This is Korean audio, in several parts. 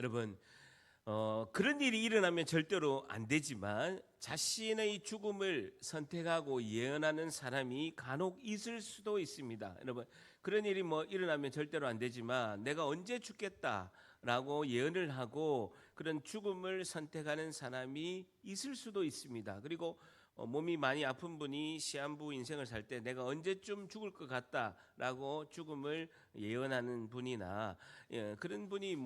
여러분, 그런 일이 일어나면 절대로 안 되지만 자신의 죽음을 선택하고 예언하는 사람이 간혹 있을 수도 있습니다. 여러분, 그런 일이 일어나면 절대로 안 되지만 내가 언제 죽겠다라고 예언을 하고 그런 죽음을 선택하는 사람이 있을 수도 있습니다. 그리고 몸이 많이 아픈 분이 시한부 인생을 살 때 내가 언제쯤 죽을 것 같다라고 죽음을 예언하는 분이나 그런 분이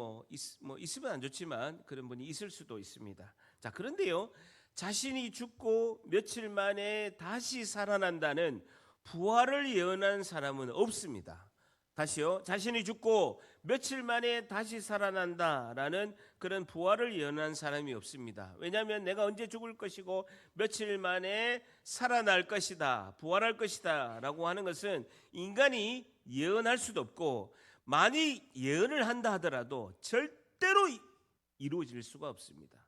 있으면 안 좋지만 그런 분이 있을 수도 있습니다. 자, 그런데요, 자신이 죽고 며칠 만에 다시 살아난다는 부활을 예언한 사람은 없습니다. 다시요, 자신이 죽고 며칠 만에 다시 살아난다라는 그런 부활을 예언한 사람이 없습니다. 왜냐하면 내가 언제 죽을 것이고 며칠 만에 살아날 것이다, 부활할 것이다 라고 하는 것은 인간이 예언할 수도 없고, 만약 예언을 한다 하더라도 절대로 이루어질 수가 없습니다.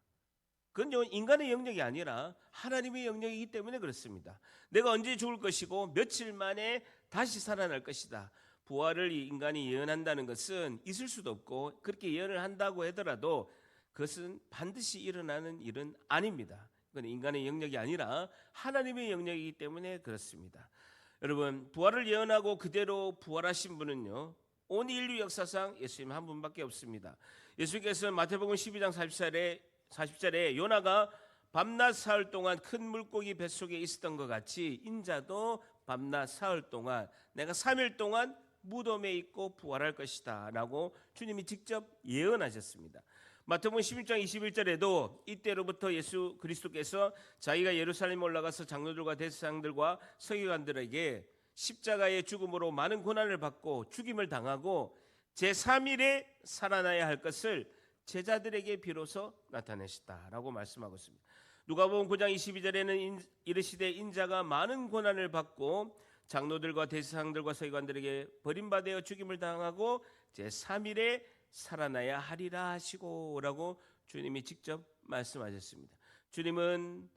그건 인간의 영역이 아니라 하나님의 영역이기 때문에 그렇습니다. 내가 언제 죽을 것이고 며칠 만에 다시 살아날 것이다, 부활을 인간이 예언한다는 것은 있을 수도 없고, 그렇게 예언을 한다고 하더라도 그것은 반드시 일어나는 일은 아닙니다. 그건 인간의 영역이 아니라 하나님의 영역이기 때문에 그렇습니다. 여러분, 부활을 예언하고 그대로 부활하신 분은요, 온 인류 역사상 예수님 한 분밖에 없습니다. 예수께서는 마태복음 12장 40절에 요나가 밤낮 사흘 동안 큰 물고기 뱃속에 있었던 것 같이 인자도 밤낮 사흘 동안, 내가 3일 동안 무덤에 있고 부활할 것이다 라고 주님이 직접 예언하셨습니다. 마태복음 16장 21절에도 이때로부터 예수 그리스도께서 자기가 예루살렘에 올라가서 장로들과 대제사장들과 서기관들에게 십자가의 죽음으로 많은 고난을 받고 죽임을 당하고 제3일에 살아나야 할 것을 제자들에게 비로소 나타내셨다라고 말씀하고 있습니다. 누가복음 9장 22절에는 이르시되 인자가 많은 고난을 받고 장로들과 대제사장들과 서기관들에게 버림받아 죽임을 당하고 제3일에 살아나야 하리라 하시고라고 주님이 직접 말씀하셨습니다. 주님은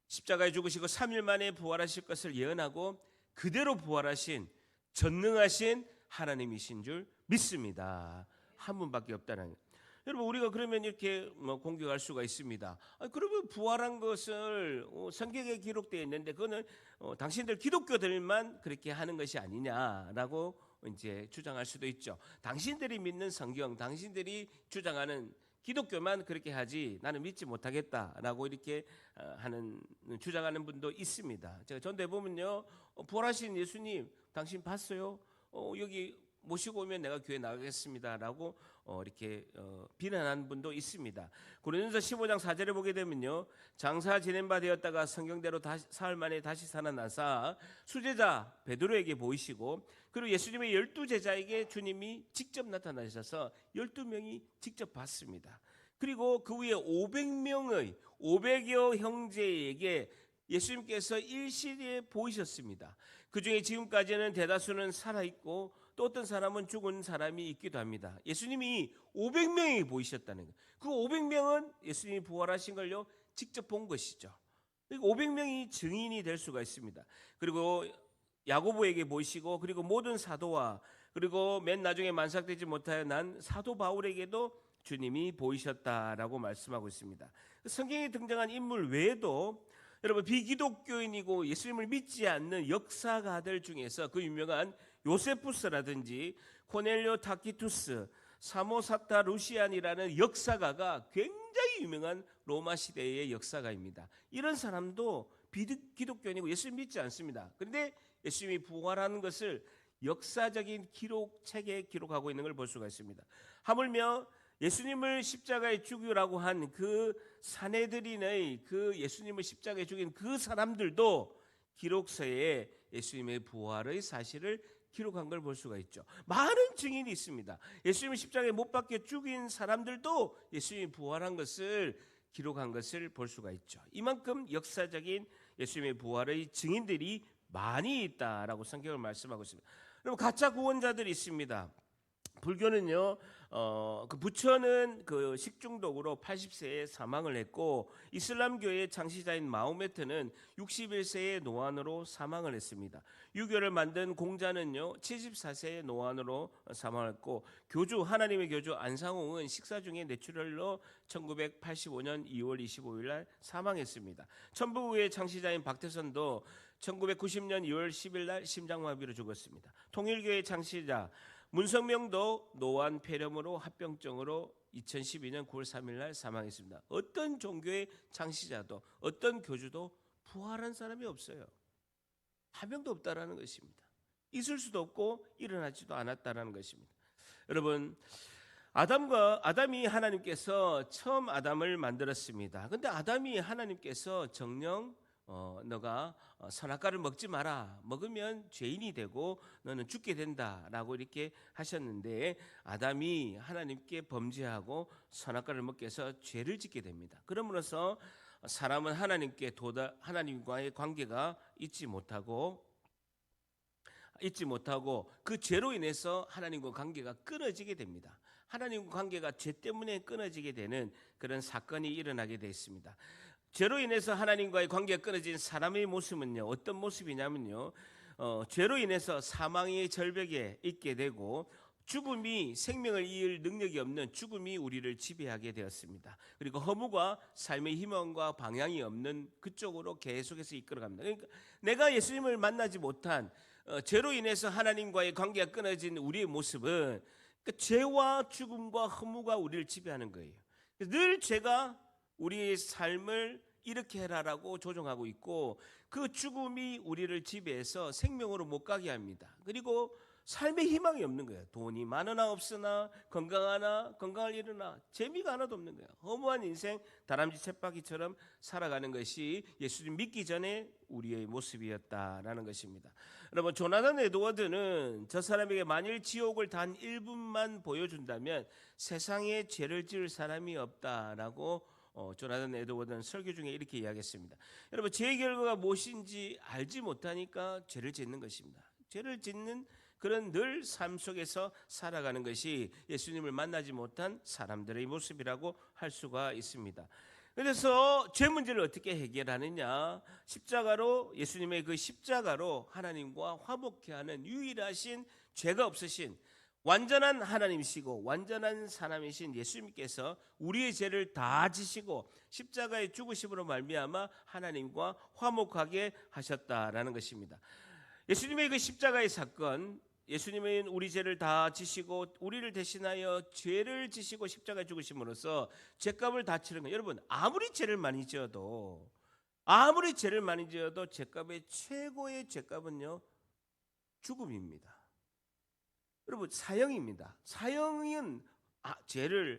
십자가에 죽으시고 3일 만에 부활하실 것을 예언하고 그대로 부활하신 전능하신 하나님이신 줄 믿습니다. 한 분밖에 없다는 거예요. 여러분, 우리가 그러면 이렇게 공격할 수가 있습니다. 그러면 부활한 것을 성경에 기록되어 있는데 그거는 당신들 기독교들만 그렇게 하는 것이 아니냐라고 이제 주장할 수도 있죠. 당신들이 믿는 성경, 당신들이 주장하는 기독교만 그렇게 하지 나는 믿지 못하겠다라고 이렇게 주장하는 분도 있습니다. 제가 전도해 보면요, 부활하신 예수님 당신 봤어요? 여기 모시고 오면 내가 교회 나가겠습니다라고 이렇게 비난하는 분도 있습니다. 고린도서 15장 4절에 보게 되면요, 장사 지낸 바 되었다가 성경대로 사흘 만에 다시 살아나사 수제자 베드로에게 보이시고, 그리고 예수님의 12제자에게 주님이 직접 나타나셔서 12명이 직접 봤습니다. 그리고 그 위에 500여 형제에게 예수님께서 일시에 보이셨습니다. 그 중에 지금까지는 대다수는 살아있고 또 어떤 사람은 죽은 사람이 있기도 합니다. 예수님이 500명이 보이셨다는 거예요. 그 500명은 예수님이 부활하신 걸요 직접 본 것이죠. 500명이 증인이 될 수가 있습니다. 그리고 야고보에게 보이시고, 그리고 모든 사도와, 그리고 맨 나중에 만삭되지 못하여 난 사도 바울에게도 주님이 보이셨다라고 말씀하고 있습니다. 성경에 등장한 인물 외에도 여러분, 비기독교인이고 예수님을 믿지 않는 역사가들 중에서 그 유명한 요세푸스라든지 코넬료 타키투스, 사모사타 루시안이라는 역사가가 굉장히 유명한 로마 시대의 역사가입니다. 이런 사람도 비기독교인이고 예수님 믿지 않습니다. 그런데 예수님이 부활하는 것을 역사적인 기록책에 기록하고 있는 걸 볼 수가 있습니다. 하물며 예수님을 십자가에 죽이라고 한 그 사내들인의 그 예수님을 십자가에 죽인 그 사람들도 기록서에 예수님의 부활의 사실을 기록한 걸 볼 수가 있죠. 많은 증인이 있습니다. 예수님을 십자가에 못 박혀 죽인 사람들도 예수님이 부활한 것을 기록한 것을 볼 수가 있죠. 이만큼 역사적인 예수님의 부활의 증인들이 많이 있다라고 성경을 말씀하고 있습니다. 그럼 가짜 구원자들이 있습니다. 불교는요, 그 부처는 그 식중독으로 80세에 사망을 했고 이슬람교의 창시자인 마호메트는 61세의 노안으로 사망을 했습니다. 유교를 만든 공자는요 74세의 노안으로 사망했고 하나님의 교주 안상홍은 식사 중에 뇌출혈로 1985년 2월 25일 날 사망했습니다. 천부교의 창시자인 박태선도 1990년 2월 10일 날 심장마비로 죽었습니다. 통일교의 창시자 문성명도 노안 폐렴으로 합병증으로 2012년 9월 3일 날 사망했습니다. 어떤 종교의 창시자도 어떤 교주도 부활한 사람이 없어요. 한 명도 없다라는 것입니다. 있을 수도 없고 일어나지도 않았다라는 것입니다. 여러분, 아담이 하나님께서 처음 아담을 만들었습니다. 근데 아담이 하나님께서 정령 너가 선악과를 먹지 마라. 먹으면 죄인이 되고 너는 죽게 된다라고 이렇게 하셨는데 아담이 하나님께 범죄하고 선악과를 먹게 해서 죄를 짓게 됩니다. 그러므로서 사람은 하나님과의 관계가 잊지 못하고 그 죄로 인해서 하나님과 관계가 끊어지게 됩니다. 하나님과 관계가 죄 때문에 끊어지게 되는 그런 사건이 일어나게 되어 있습니다. 죄로 인해서 하나님과의 관계가 끊어진 사람의 모습은요 어떤 모습이냐면요 죄로 인해서 사망의 절벽에 있게 되고 죽음이 생명을 이을 능력이 없는 죽음이 우리를 지배하게 되었습니다. 그리고 허무가 삶의 희망과 방향이 없는 그쪽으로 계속해서 이끌어갑니다. 그러니까 내가 예수님을 만나지 못한 죄로 인해서 하나님과의 관계가 끊어진 우리의 모습은 죄와 죽음과 허무가 우리를 지배하는 거예요. 늘 죄가 우리의 삶을 이렇게 해라라고 조종하고 있고 그 죽음이 우리를 지배해서 생명으로 못 가게 합니다. 그리고 삶의 희망이 없는 거예요. 돈이 많으나 없으나 건강할 일이나 재미가 하나도 없는 거예요. 허무한 인생 다람쥐 쳇바퀴처럼 살아가는 것이 예수님 믿기 전에 우리의 모습이었다라는 것입니다. 여러분, 조나단 에드워드는 저 사람에게 만일 지옥을 단 1분만 보여준다면 세상에 죄를 지을 사람이 없다라고 조나단 에드워드는 설교 중에 이렇게 이야기했습니다. 여러분, 죄의 결과가 무엇인지 알지 못하니까 죄를 짓는 것입니다. 죄를 짓는 그런 늘 삶 속에서 살아가는 것이 예수님을 만나지 못한 사람들의 모습이라고 할 수가 있습니다. 그래서 죄 문제를 어떻게 해결하느냐? 예수님의 그 십자가로 하나님과 화목케 하는 유일하신 죄가 없으신 완전한 하나님이시고 완전한 사람이신 예수님께서 우리의 죄를 다 지시고 십자가의 죽으심으로 말미암아 하나님과 화목하게 하셨다라는 것입니다. 예수님의 그 십자가의 사건, 예수님은 우리 죄를 다 지시고 우리를 대신하여 죄를 지시고 십자가에 죽으심으로써 죄값을 다 치는 거예요. 여러분, 아무리 죄를 많이 지어도 죄값의 최고의 죄값은요 죽음입니다. 여러분, 사형입니다. 사형은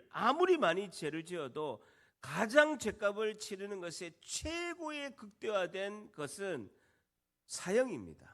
아무리 많이 죄를 지어도 가장 죄값을 치르는 것에 최고의 극대화된 것은 사형입니다.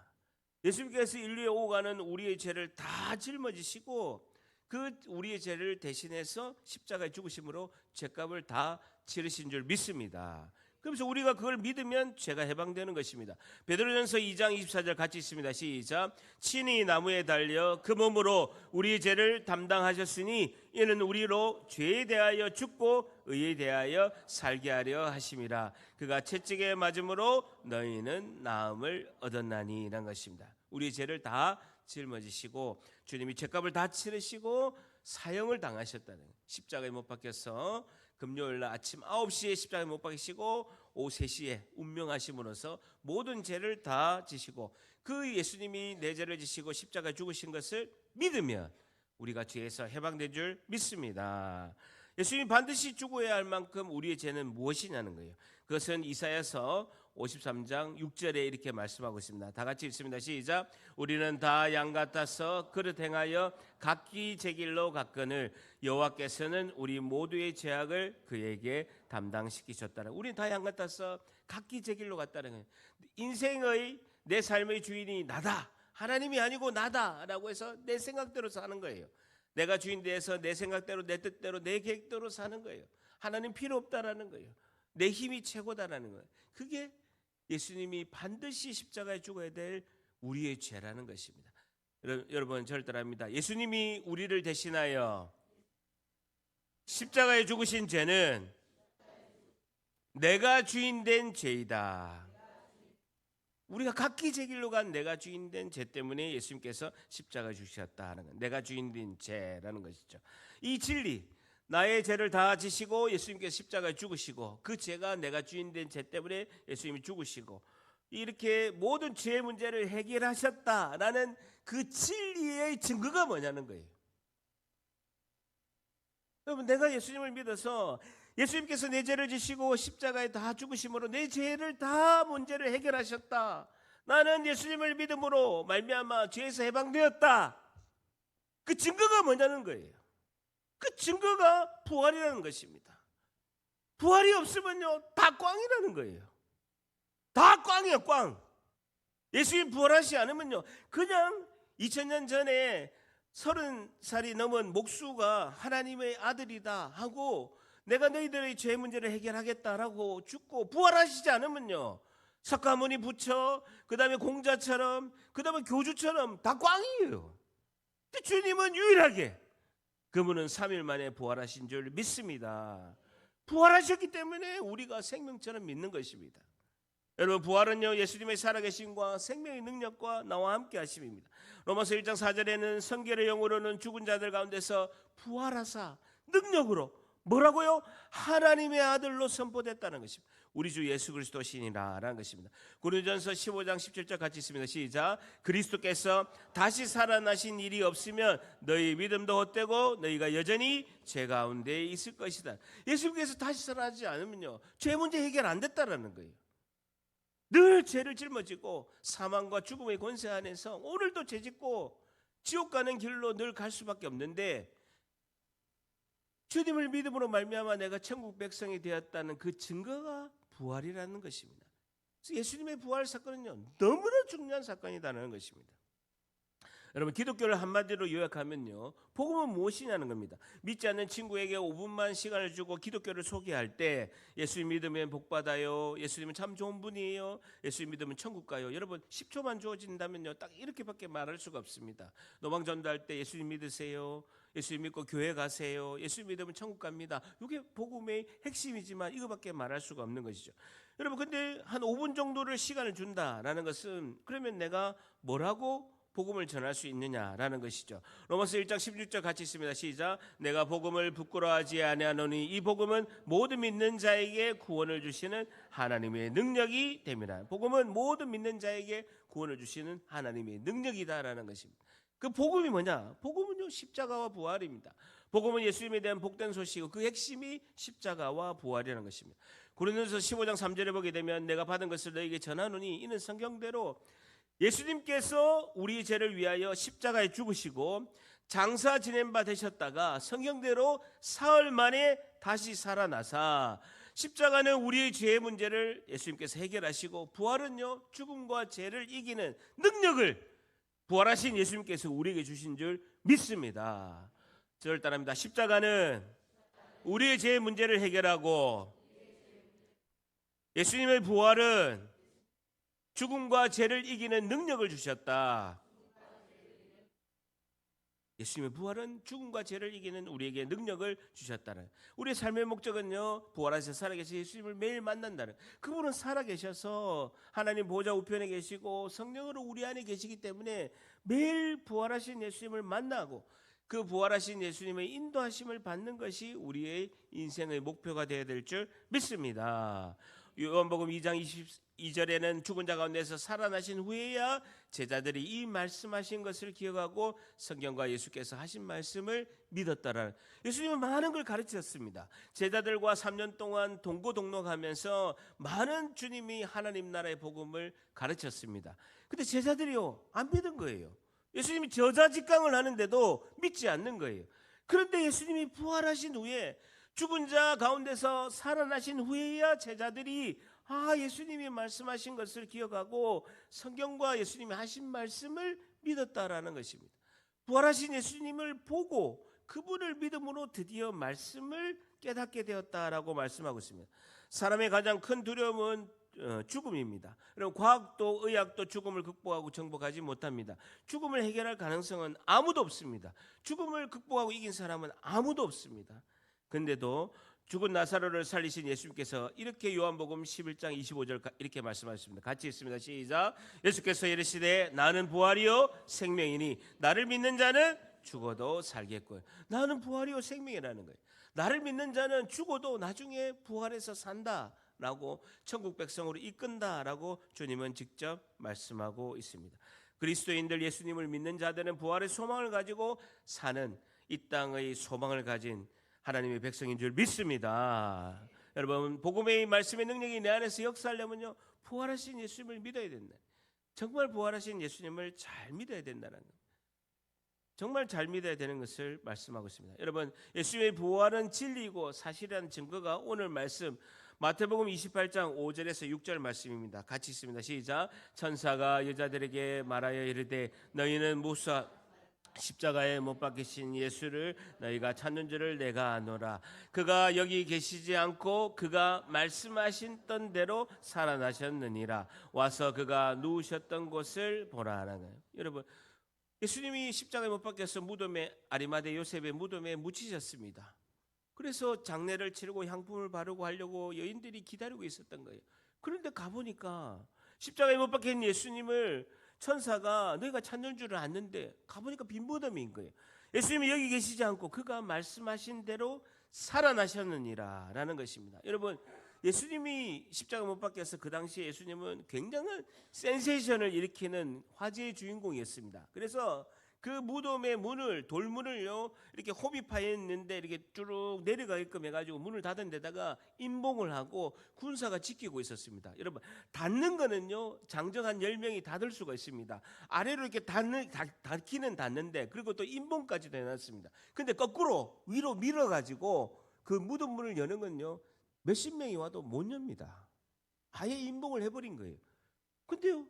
예수님께서 인류에 오가는 우리의 죄를 다 짊어지시고 그 우리의 죄를 대신해서 십자가에 죽으심으로 죄값을 다 치르신 줄 믿습니다. 그래서 우리가 그걸 믿으면 죄가 해방되는 것입니다. 베드로전서 2장 24절 같이 있습니다. 시작. 친히 나무에 달려 그 몸으로 우리의 죄를 담당하셨으니 이는 우리로 죄에 대하여 죽고 의에 대하여 살게 하려 하심이라. 그가 채찍에 맞음으로 너희는 나음을 얻었나니 이란 것입니다. 우리의 죄를 다 짊어지시고 주님이 죄값을 다 치르시고 사형을 당하셨다는 거예요. 십자가에 못 박혀서 금요일 날 아침 9시에 십자가에 못 박히시고 오후 3시에 운명하심으로써 모든 죄를 다 지시고 그 예수님이 내 죄를 지시고 십자가에 죽으신 것을 믿으면 우리가 죄에서 해방된 줄 믿습니다. 예수님이 반드시 죽어야 할 만큼 우리의 죄는 무엇이냐는 거예요. 그것은 이사야서 53장 6절에 이렇게 말씀하고 있습니다. 다 같이 읽습니다. 시작. 우리는 다 양 같아서 그릇 행하여 각기 제 길로 갔거늘 여호와께서는 우리 모두의 죄악을 그에게 담당시키셨다는. 우리는 다 양 같아서 각기 제 길로 갔다는 거예요. 인생의 내 삶의 주인이 나다. 하나님이 아니고 나다라고 해서 내 생각대로 사는 거예요. 내가 주인 돼서 내 생각대로 내 뜻대로 내 계획대로 사는 거예요. 하나님 필요 없다라는 거예요. 내 힘이 최고다라는 거예요. 그게 예수님이 반드시 십자가에 죽어야 될 우리의 죄라는 것입니다. 여러분 절대랍니다. 예수님이 우리를 대신하여 십자가에 죽으신 죄는 내가 주인 된 죄이다. 우리가 각기 제 길로 간 내가 주인 된 죄 때문에 예수님께서 십자가 주셨다 하는 건 내가 주인 된 죄라는 것이죠. 이 진리, 나의 죄를 다 지시고 예수님께서 십자가에 죽으시고 그 죄가 내가 주인 된 죄 때문에 예수님이 죽으시고 이렇게 모든 죄의 문제를 해결하셨다라는 그 진리의 증거가 뭐냐는 거예요. 여러분, 내가 예수님을 믿어서 예수님께서 내 죄를 지시고 십자가에 다 죽으심으로 내 죄를 다 문제를 해결하셨다. 나는 예수님을 믿음으로 말미암아 죄에서 해방되었다. 그 증거가 뭐냐는 거예요. 그 증거가 부활이라는 것입니다. 부활이 없으면요 다 꽝이라는 거예요. 다 꽝이에요, 꽝. 예수님 부활하시지 않으면요 그냥 2000년 전에 30살이 넘은 목수가 하나님의 아들이다 하고 내가 너희들의 죄 문제를 해결하겠다라고 죽고 부활하시지 않으면요 석가모니 부처, 그 다음에 공자처럼, 그 다음에 교주처럼 다 꽝이에요. 근데 주님은 유일하게 그분은 3일 만에 부활하신 줄 믿습니다. 부활하셨기 때문에 우리가 생명처럼 믿는 것입니다. 여러분, 부활은요 예수님의 살아계심과 생명의 능력과 나와 함께 하심입니다. 로마서 1장 4절에는 성결의 영으로는 죽은 자들 가운데서 부활하사 능력으로 뭐라고요? 하나님의 아들로 선포됐다는 것입니다. 우리 주 예수 그리스도시니라라는 것입니다. 고린도전서 15장 17절 같이 있습니다. 시작. 그리스도께서 다시 살아나신 일이 없으면 너희 믿음도 헛되고 너희가 여전히 죄 가운데 있을 것이다. 예수님께서 다시 살아나지 않으면요 죄 문제 해결 안 됐다라는 거예요. 늘 죄를 짊어지고 사망과 죽음의 권세 안에서 오늘도 죄짓고 지옥 가는 길로 늘 갈 수밖에 없는데 주님을 믿음으로 말미암아 내가 천국 백성이 되었다는 그 증거가 부활이라는 것입니다. 그래서 예수님의 부활 사건은요 너무나 중요한 사건이라는 것입니다. 여러분, 기독교를 한마디로 요약하면요 복음은 무엇이냐는 겁니다. 믿지 않는 친구에게 5분만 시간을 주고 기독교를 소개할 때 예수님 믿으면 복 받아요, 예수님은 참 좋은 분이에요, 예수님 믿으면 천국 가요, 여러분 10초만 주어진다면요 딱 이렇게밖에 말할 수가 없습니다. 노방 전도할 때 예수님 믿으세요, 예수님 믿고 교회 가세요, 예수님 믿으면 천국 갑니다. 이게 복음의 핵심이지만 이거밖에 말할 수가 없는 것이죠. 여러분, 근데 한 5분 정도를 시간을 준다라는 것은 그러면 내가 뭐라고 복음을 전할 수 있느냐라는 것이죠. 로마서 1장 16절 같이 있습니다. 시작. 내가 복음을 부끄러워하지 아니하노니 이 복음은 모든 믿는 자에게 구원을 주시는 하나님의 능력이 됨이라. 복음은 모든 믿는 자에게 구원을 주시는 하나님의 능력이다라는 것입니다. 그 복음이 뭐냐? 복음은요 십자가와 부활입니다. 복음은 예수님에 대한 복된 소식이고 그 핵심이 십자가와 부활이라는 것입니다. 고린도전서 15장 3절에 보게 되면 내가 받은 것을 너에게 전하노니 이는 성경대로 예수님께서 우리 죄를 위하여 십자가에 죽으시고 장사 지낸 바 되셨다가 성경대로 사흘 만에 다시 살아나사 십자가는 우리의 죄의 문제를 예수님께서 해결하시고 부활은요 죽음과 죄를 이기는 능력을 부활하신 예수님께서 우리에게 주신 줄 믿습니다. 저를 따릅니다. 십자가는 우리의 죄의 문제를 해결하고 예수님의 부활은 죽음과 죄를 이기는 능력을 주셨다. 예수님의 부활은 죽음과 죄를 이기는 우리에게 능력을 주셨다는. 우리의 삶의 목적은요 부활하셔서 살아계신 예수님을 매일 만난다는. 그분은 살아계셔서 하나님 보좌 우편에 계시고 성령으로 우리 안에 계시기 때문에 매일 부활하신 예수님을 만나고 그 부활하신 예수님의 인도하심을 받는 것이 우리의 인생의 목표가 되어야 될 줄 믿습니다. 요한복음 2장 22절에는 죽은 자 가운데서 살아나신 후에야 제자들이 이 말씀하신 것을 기억하고 성경과 예수께서 하신 말씀을 믿었다라는. 예수님은 많은 걸 가르치셨습니다. 제자들과 3년 동안 동고동락하면서 많은 주님이 하나님 나라의 복음을 가르쳤습니다. 근데 제자들이요 안 믿은 거예요. 예수님이 저자직강을 하는데도 믿지 않는 거예요. 그런데 예수님이 부활하신 후에 죽은 자 가운데서 살아나신 후에야 제자들이 예수님이 말씀하신 것을 기억하고 성경과 예수님이 하신 말씀을 믿었다라는 것입니다. 부활하신 예수님을 보고 그분을 믿음으로 드디어 말씀을 깨닫게 되었다라고 말씀하고 있습니다. 사람의 가장 큰 두려움은 죽음입니다. 그리고 과학도 의학도 죽음을 극복하고 정복하지 못합니다. 죽음을 해결할 가능성은 아무도 없습니다. 죽음을 극복하고 이긴 사람은 아무도 없습니다. 근데도 죽은 나사로를 살리신 예수님께서 이렇게 요한복음 11장 25절 이렇게 말씀하셨습니다. 같이 읽습니다. 시작. 예수께서 이르시되 나는 부활이요 생명이니 나를 믿는 자는 죽어도 살겠고. 나는 부활이요 생명이라는 거예요. 나를 믿는 자는 죽어도 나중에 부활해서 산다라고 천국 백성으로 이끈다라고 주님은 직접 말씀하고 있습니다. 그리스도인들 예수님을 믿는 자들은 부활의 소망을 가지고 사는 이 땅의 소망을 가진 하나님의 백성인 줄 믿습니다. 여러분 복음의 말씀의 능력이 내 안에서 역사하려면요 부활하신 예수님을 믿어야 된다. 정말 부활하신 예수님을 잘 믿어야 된다는 것. 정말 잘 믿어야 되는 것을 말씀하고 있습니다. 여러분 예수님의 부활은 진리이고 사실이라는 증거가 오늘 말씀 마태복음 28장 5절에서 6절 말씀입니다. 같이 있습니다. 시작. 천사가 여자들에게 말하여 이르되 너희는 무사 십자가에 못 박히신 예수를 너희가 찾는 줄을 내가 아노라. 그가 여기 계시지 않고 그가 말씀하셨던 대로 살아나셨느니라. 와서 그가 누우셨던 곳을 보라 하는 거예요. 여러분 예수님이 십자가에 못 박혀서 무덤에 아리마대 요셉의 무덤에 묻히셨습니다. 그래서 장례를 치르고 향품을 바르고 하려고 여인들이 기다리고 있었던 거예요. 그런데 가보니까 십자가에 못 박힌 예수님을 천사가 너희가 찾는 줄을 아는데 가보니까 빈 무덤인 거예요. 예수님이 여기 계시지 않고 그가 말씀하신 대로 살아나셨느니라 라는 것입니다. 여러분 예수님이 십자가 못 박혀서 그 당시에 예수님은 굉장한 센세이션을 일으키는 화제의 주인공이었습니다. 그래서 그 무덤의 문을 돌문을요 이렇게 홈이 파여 있는데 이렇게 쭉 내려가게끔 해가지고 문을 닫은 데다가 임봉을 하고 군사가 지키고 있었습니다. 여러분 닫는 거는요 장정 한 10명이 닫을 수가 있습니다. 아래로 이렇게 닫기는 닫는데 그리고 또 임봉까지도 해놨습니다. 근데 거꾸로 위로 밀어가지고 그 무덤 문을 여는 건요 몇십 명이 와도 못 엽니다. 아예 임봉을 해버린 거예요. 근데요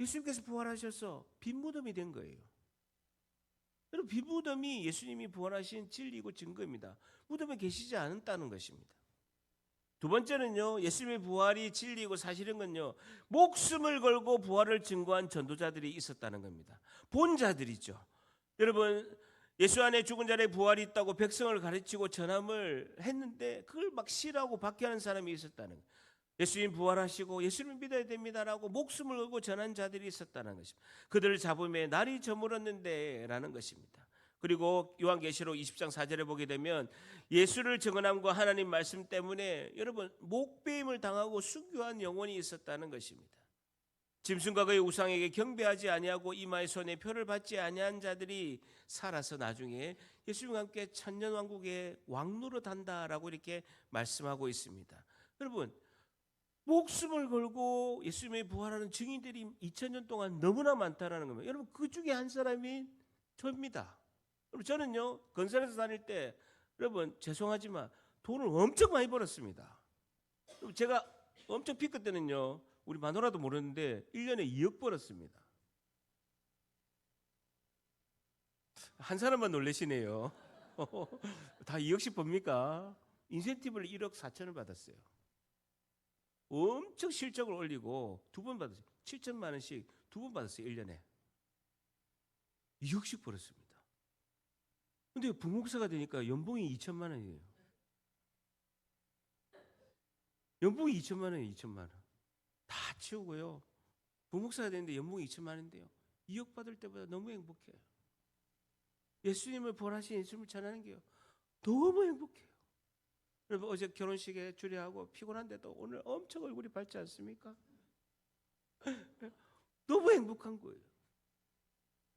예수님께서 부활하셔서 빈 무덤이 된 거예요. 여러분 빈 무덤이 예수님이 부활하신 진리고 증거입니다. 무덤에 계시지 않았다는 것입니다. 두 번째는요 예수님의 부활이 진리고 사실인 건요 목숨을 걸고 부활을 증거한 전도자들이 있었다는 겁니다. 본자들이죠. 여러분 예수 안에 죽은 자의 부활이 있다고 백성을 가르치고 전함을 했는데 그걸 막 싫어하고 박해하는 사람이 있었다는 거예요. 예수님 부활하시고 예수님을 믿어야 됩니다라고 목숨을 걸고 전한 자들이 있었다는 것입니다. 그들을 잡음에 날이 저물었는데 라는 것입니다. 그리고 요한계시록 20장 4절에 보게 되면 예수를 증언함과 하나님 말씀 때문에 여러분 목배임을 당하고 순교한 영혼이 있었다는 것입니다. 짐승과 그의 우상에게 경배하지 아니하고 이마에 손에 표를 받지 아니한 자들이 살아서 나중에 예수님과 함께 천년왕국의 왕노로 단다라고 이렇게 말씀하고 있습니다. 여러분 목숨을 걸고 예수님의 부활하는 증인들이 2000년 동안 너무나 많다라는 겁니다. 여러분 그 중에 한 사람이 저입니다. 여러분 저는요 건설에서 다닐 때 여러분 죄송하지만 돈을 엄청 많이 벌었습니다. 여러분, 제가 엄청 피크 때는요 우리 마누라도 모르는데 1년에 2억 벌었습니다. 한 사람만 놀라시네요. 다 2억씩 법니까? 인센티브를 1억 4천을 받았어요. 엄청 실적을 올리고 두 번 받았어요. 7천만 원씩 두 번 받았어요. 1년에. 2억씩 벌었습니다. 근데 부목사가 되니까 연봉이 2천만 원이에요. 연봉이 2천만 원이에요. 2천만 원. 다 치우고요. 부목사가 되는데 연봉이 2천만 원인데요. 2억 받을 때보다 너무 행복해요. 예수님을 부활하신 예수님을 전하는 게요. 너무 행복해요. 여러분 어제 결혼식에 주례하고 피곤한데도 오늘 엄청 얼굴이 밝지 않습니까? 너무 행복한 거예요.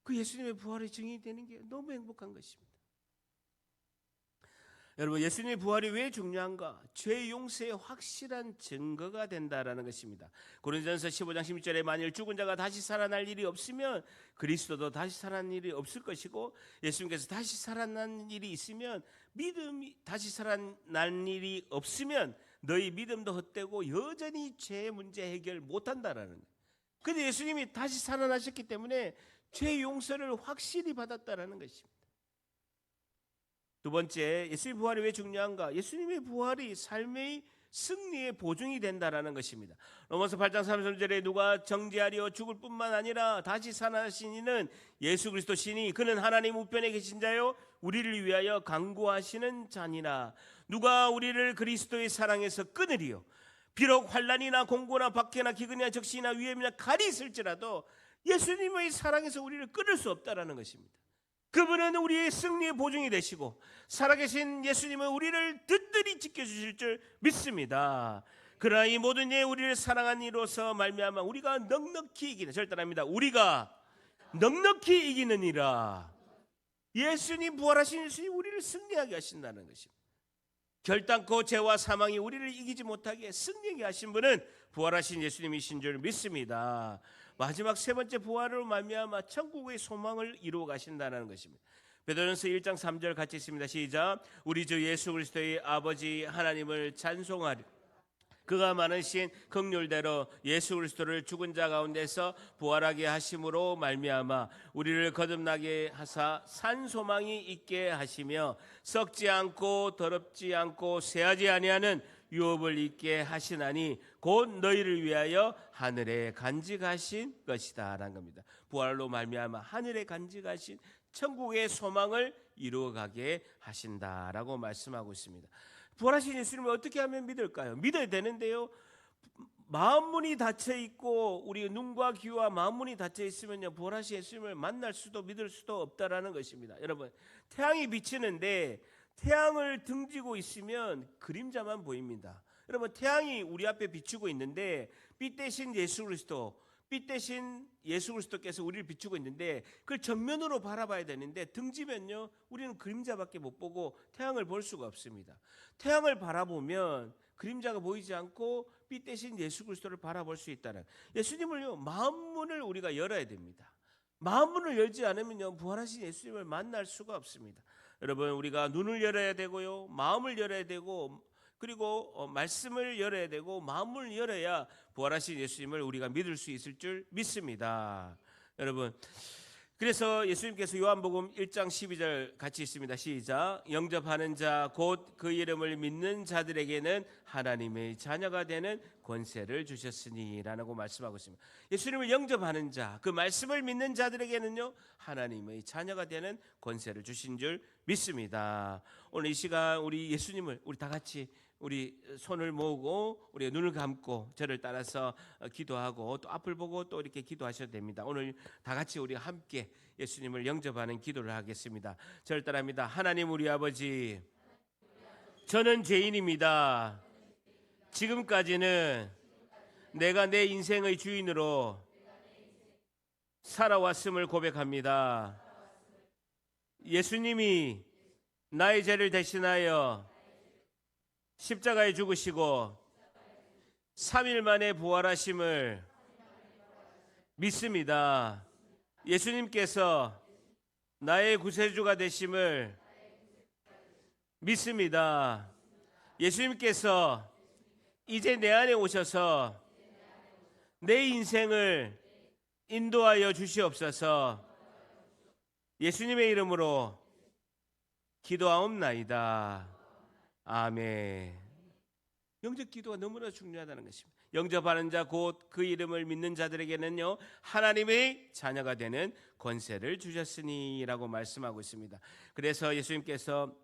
그 예수님의 부활의 증인이 되는 게 너무 행복한 것입니다. 여러분 예수님의 부활이 왜 중요한가? 죄 용서의 확실한 증거가 된다라는 것입니다. 고린도전서 15장 16절에 만일 죽은 자가 다시 살아날 일이 없으면 그리스도도 다시 살아난 일이 없을 것이고 예수님께서 다시 살아난 일이 있으면 믿음이 다시 살아난 일이 없으면 너희 믿음도 헛되고 여전히 죄 문제 해결 못한다라는 거예요. 그런데 예수님이 다시 살아나셨기 때문에 죄 용서를 확실히 받았다라는 것입니다. 두 번째, 예수님의 부활이 왜 중요한가? 예수님의 부활이 삶의 승리의 보증이 된다라는 것입니다. 로마서 8장 33절에 누가 정죄하려 죽을 뿐만 아니라 다시 살아나신 이는 예수 그리스도시니 그는 하나님 우편에 계신 자요 우리를 위하여 간구하시는 자니라. 누가 우리를 그리스도의 사랑에서 끊으리요. 비록 환난이나 공고나 박해나 기근이나 적시나 위험이나 칼이 있을지라도 예수님의 사랑에서 우리를 끊을 수 없다라는 것입니다. 그분은 우리의 승리의 보증이 되시고 살아계신 예수님은 우리를 든든히 지켜주실 줄 믿습니다. 그러나 이 모든 예 우리를 사랑한 이로서 말미암아 우리가 넉넉히 이기는, 절단합니다. 우리가 넉넉히 이기느니라. 예수님, 부활하신 예수님 우리를 승리하게 하신다는 것입니다. 결단코 죄와 사망이 우리를 이기지 못하게 승리하게 하신 분은 부활하신 예수님이신 줄 믿습니다. 마지막 세 번째 부활으로 말미암아 천국의 소망을 이루어 가신다는 것입니다. 베드로전서 1장 3절 같이 있습니다. 시작. 우리 주 예수 그리스도의 아버지 하나님을 찬송하리. 그가 많으신 긍휼대로 예수 그리스도를 죽은 자 가운데서 부활하게 하심으로 말미암아 우리를 거듭나게 하사 산 소망이 있게 하시며 썩지 않고 더럽지 않고 쇠하지 아니하는 유업을 있게 하시나니 곧 너희를 위하여 하늘에 간직하신 것이다 라는 겁니다. 부활로 말미암아 하늘에 간직하신 천국의 소망을 이루어가게 하신다라고 말씀하고 있습니다. 부활하신 예수님을 어떻게 하면 믿을까요? 믿어야 되는데요, 마음문이 닫혀 있고 우리 눈과 귀와 마음문이 닫혀 있으면요 부활하신 예수님을 만날 수도 믿을 수도 없다라는 것입니다. 여러분, 태양이 비치는데 태양을 등지고 있으면 그림자만 보입니다. 여러분, 태양이 우리 앞에 비추고 있는데 빛 대신 예수 그리스도, 빛 대신 예수 그리스도께서 우리를 비추고 있는데 그걸 정면으로 바라봐야 되는데 등지면요 우리는 그림자밖에 못 보고 태양을 볼 수가 없습니다. 태양을 바라보면 그림자가 보이지 않고 빛 대신 예수 그리스도를 바라볼 수 있다는, 예수님을요 마음문을 우리가 열어야 됩니다. 마음문을 열지 않으면요 부활하신 예수님을 만날 수가 없습니다. 여러분, 우리가 눈을 열어야 되고요, 마음을 열어야 되고, 그리고 말씀을 열어야 되고 마음을 열어야 부활하신 예수님을 우리가 믿을 수 있을 줄 믿습니다. 여러분, 그래서 예수님께서 요한복음 1장 12절 같이 있습니다. 시작. 영접하는 자 곧 그 이름을 믿는 자들에게는 하나님의 자녀가 되는 권세를 주셨으니 라고 말씀하고 있습니다. 예수님을 영접하는 자, 그 말씀을 믿는 자들에게는요 하나님의 자녀가 되는 권세를 주신 줄 믿습니다. 오늘 이 시간 우리 예수님을 우리 다 같이 우리 손을 모으고 우리 눈을 감고 저를 따라서 기도하고 또 앞을 보고 또 이렇게 기도하셔도 됩니다. 오늘 다 같이 우리 함께 예수님을 영접하는 기도를 하겠습니다. 저를 따라합니다. 하나님 우리 아버지, 저는 죄인입니다. 지금까지는 내가 내 인생의 주인으로 살아왔음을 고백합니다. 예수님이 나의 죄를 대신하여 십자가에 죽으시고 3일 만에 부활하심을 믿습니다. 예수님께서 나의 구세주가 되심을 믿습니다. 예수님께서 이제 내 안에 오셔서 내 인생을 인도하여 주시옵소서. 예수님의 이름으로 기도하옵나이다. 아멘. 영접 기도가 너무나 중요하다는 것입니다. 영접하는 자 곧 그 이름을 믿는 자들에게는요 하나님의 자녀가 되는 권세를 주셨으니라고 말씀하고 있습니다. 그래서 예수님께서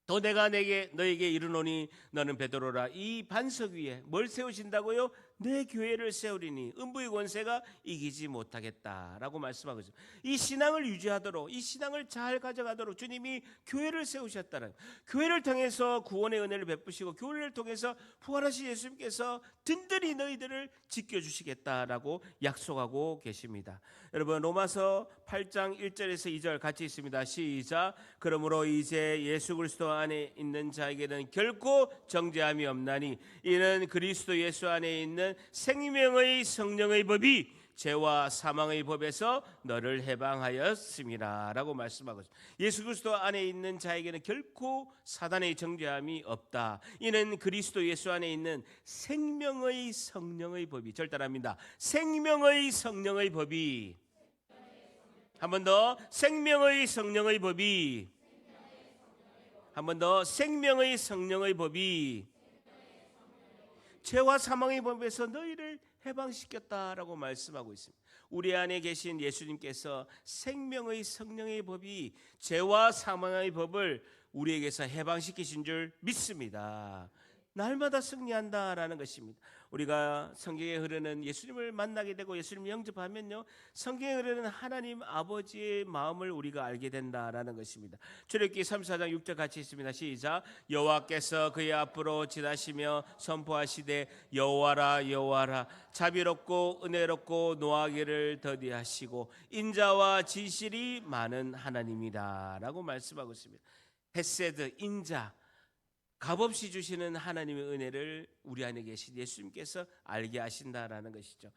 또 내가 너에게 이르노니 너는 베드로라. 이 반석 위에 뭘 세우신다고요? 내 교회를 세우리니 음부의 권세가 이기지 못하겠다라고 말씀하고 있습니다. 이 신앙을 유지하도록, 이 신앙을 잘 가져가도록 주님이 교회를 세우셨다는, 교회를 통해서 구원의 은혜를 베푸시고 교회를 통해서 부활하신 예수님께서 든든히 너희들을 지켜주시겠다라고 약속하고 계십니다. 여러분, 로마서 8장 1절에서 2절 같이 있습니다. 시작. 그러므로 이제 예수 그리스도 안에 있는 자에게는 결코 정죄함이 없나니 이는 그리스도 예수 안에 있는 생명의 성령의 법이 죄와 사망의 법에서 너를 해방하였습니다 라고 말씀하고 있습니다. 예수 그리스도 안에 있는 자에게는 결코 사단의 정죄함이 없다. 이는 그리스도 예수 안에 있는 생명의 성령의 법이, 절단합니다. 생명의 성령의 법이, 한 번 더, 생명의 성령의 법이, 한 번 더, 생명의 성령의 법이 죄와 사망의 법에서 너희를 해방시켰다라고 말씀하고 있습니다. 우리 안에 계신 예수님께서 생명의 성령의 법이 죄와 사망의 법을 우리에게서 해방시키신 줄 믿습니다. 날마다 승리한다라는 것입니다. 우리가 성경에 흐르는 예수님을 만나게 되고 예수님을 영접하면요, 성경에 흐르는 하나님 아버지의 마음을 우리가 알게 된다라는 것입니다. 출애굽기 34장 6절 같이 있습니다. 시작. 여호와께서 그의 앞으로 지나시며 선포하시되 여호와라 여호와라 자비롭고 은혜롭고 노하기를 더디하시고 인자와 진실이 많은 하나님이다라고 말씀하고 있습니다. 헤세드, 인자, 값없이 주시는 하나님의 은혜를 우리 안에 계신 예수님께서 알게 하신다라는 것이죠.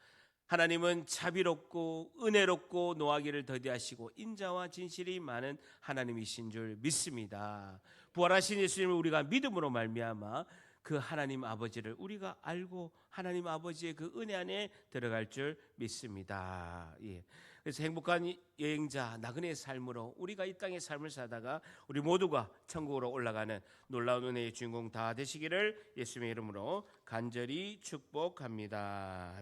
하나님은 자비롭고 은혜롭고 노하기를 더디하시고 인자와 진실이 많은 하나님이신 줄 믿습니다. 부활하신 예수님을 우리가 믿음으로 말미암아 그 하나님 아버지를 우리가 알고 하나님 아버지의 그 은혜 안에 들어갈 줄 믿습니다. 예. 그래서 행복한 여행자 나그네의 삶으로 우리가 이 땅의 삶을 사다가 우리 모두가 천국으로 올라가는 놀라운 은혜의 주인공 다 되시기를 예수님의 이름으로 간절히 축복합니다.